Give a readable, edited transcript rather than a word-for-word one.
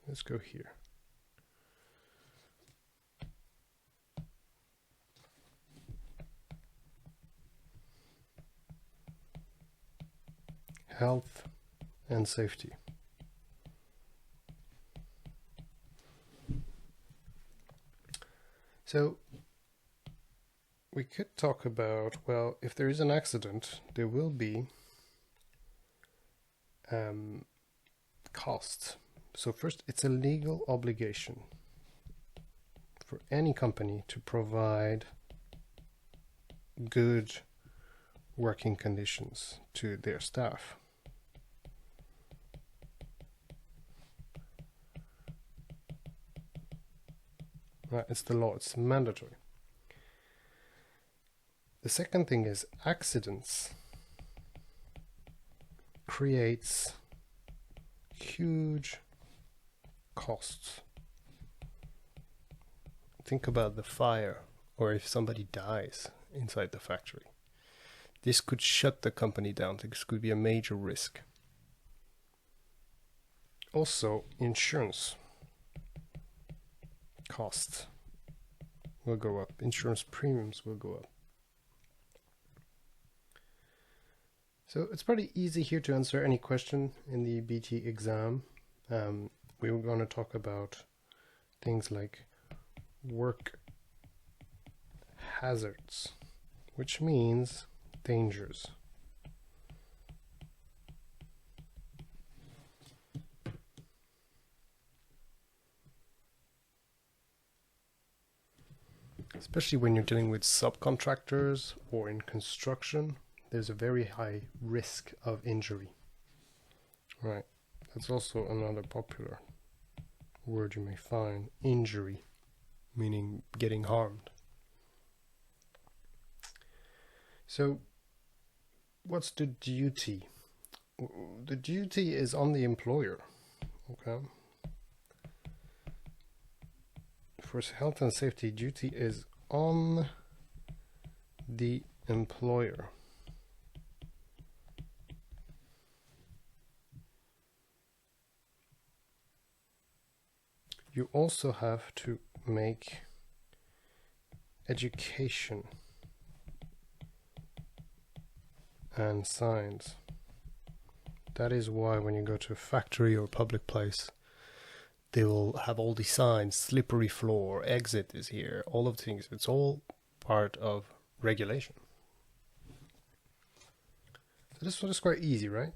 Let's go here. Health and safety. So we could talk about, well, if there is an accident, there will be costs. So first, it's a legal obligation for any company to provide good working conditions to their staff. Right, it's the law, it's mandatory. The second thing is accidents creates huge costs. Think about the fire, or if somebody dies inside the factory. This could shut the company down. This could be a major risk. Also, insurance costs will go up. Insurance premiums will go up. So it's pretty easy here to answer any question in the BT exam. We were going to talk about things like work hazards, which means dangers. Especially when you're dealing with subcontractors or in construction, there's a very high risk of injury. Right, that's also another popular word you may find, injury, meaning getting harmed. So, what's the duty? The duty is on the employer, okay? For health and safety, duty is on the employer. You also have to make education and signs. That is why when you go to a factory or public place, they will have all these signs, slippery floor, exit is here, all of the things. It's all part of regulation. So this one is quite easy, right?